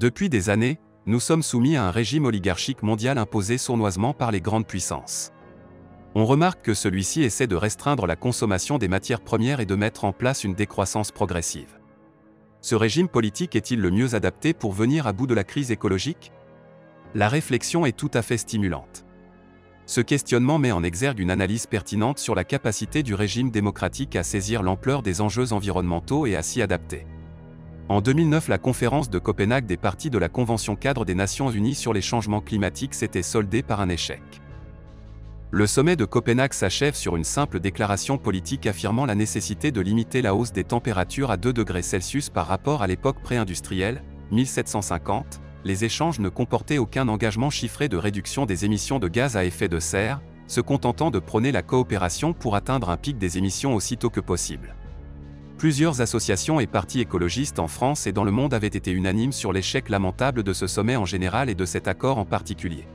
Depuis des années, nous sommes soumis à un régime oligarchique mondial imposé sournoisement par les grandes puissances. On remarque que celui-ci essaie de restreindre la consommation des matières premières et de mettre en place une décroissance progressive. Ce régime politique est-il le mieux adapté pour venir à bout de la crise écologique? La réflexion est tout à fait stimulante. Ce questionnement met en exergue une analyse pertinente sur la capacité du régime démocratique à saisir l'ampleur des enjeux environnementaux et à s'y adapter. En 2009, la conférence de Copenhague des parties de la Convention-cadre des Nations Unies sur les changements climatiques s'était soldée par un échec. Le sommet de Copenhague s'achève sur une simple déclaration politique affirmant la nécessité de limiter la hausse des températures à 2 degrés Celsius par rapport à l'époque pré-industrielle, 1750. Les échanges ne comportaient aucun engagement chiffré de réduction des émissions de gaz à effet de serre, se contentant de prôner la coopération pour atteindre un pic des émissions aussitôt que possible. Plusieurs associations et partis écologistes en France et dans le monde avaient été unanimes sur l'échec lamentable de ce sommet en général et de cet accord en particulier.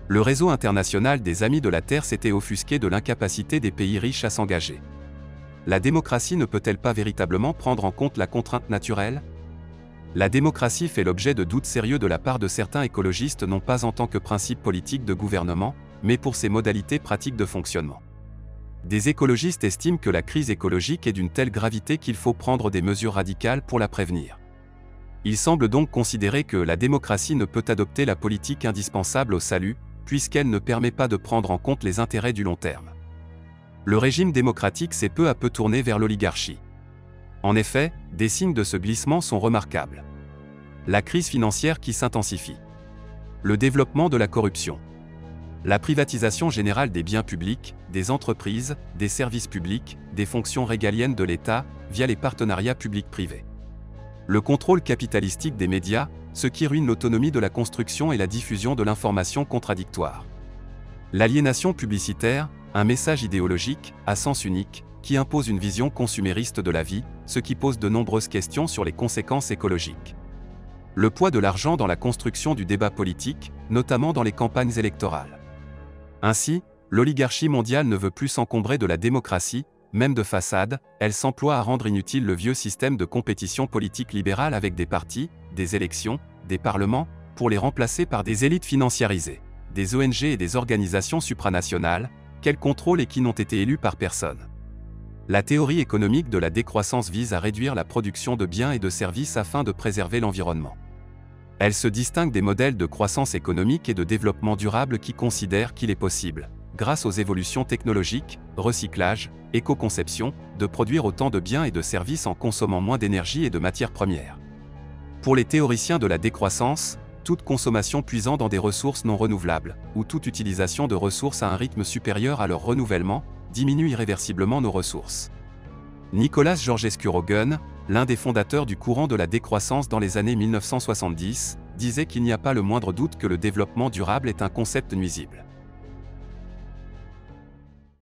Le réseau international des Amis de la Terre s'était offusqué de l'incapacité des pays riches à s'engager. La démocratie ne peut-elle pas véritablement prendre en compte la contrainte naturelle? La démocratie fait l'objet de doutes sérieux de la part de certains écologistes, non pas en tant que principe politique de gouvernement, mais pour ses modalités pratiques de fonctionnement. Des écologistes estiment que la crise écologique est d'une telle gravité qu'il faut prendre des mesures radicales pour la prévenir. Ils semblent donc considérer que la démocratie ne peut adopter la politique indispensable au salut, puisqu'elle ne permet pas de prendre en compte les intérêts du long terme. Le régime démocratique s'est peu à peu tourné vers l'oligarchie. En effet, des signes de ce glissement sont remarquables. La crise financière qui s'intensifie. Le développement de la corruption. La privatisation générale des biens publics, des entreprises, des services publics, des fonctions régaliennes de l'État, via les partenariats publics-privés. Le contrôle capitalistique des médias, ce qui ruine l'autonomie de la construction et la diffusion de l'information contradictoire. L'aliénation publicitaire, un message idéologique, à sens unique, qui impose une vision consumériste de la vie, ce qui pose de nombreuses questions sur les conséquences écologiques. Le poids de l'argent dans la construction du débat politique, notamment dans les campagnes électorales. Ainsi, l'oligarchie mondiale ne veut plus s'encombrer de la démocratie, même de façade, elle s'emploie à rendre inutile le vieux système de compétition politique libérale avec des partis, des élections, des parlements, pour les remplacer par des élites financiarisées, des ONG et des organisations supranationales, qu'elles contrôlent et qui n'ont été élues par personne. La théorie économique de la décroissance vise à réduire la production de biens et de services afin de préserver l'environnement. Elle se distingue des modèles de croissance économique et de développement durable qui considèrent qu'il est possible, grâce aux évolutions technologiques, recyclage, éco-conception, de produire autant de biens et de services en consommant moins d'énergie et de matières premières. Pour les théoriciens de la décroissance, toute consommation puisant dans des ressources non renouvelables, ou toute utilisation de ressources à un rythme supérieur à leur renouvellement, diminue irréversiblement nos ressources. Nicolas Georgescu-Roegen, l'un des fondateurs du courant de la décroissance dans les années 1970, disait qu'il n'y a pas le moindre doute que le développement durable est un concept nuisible.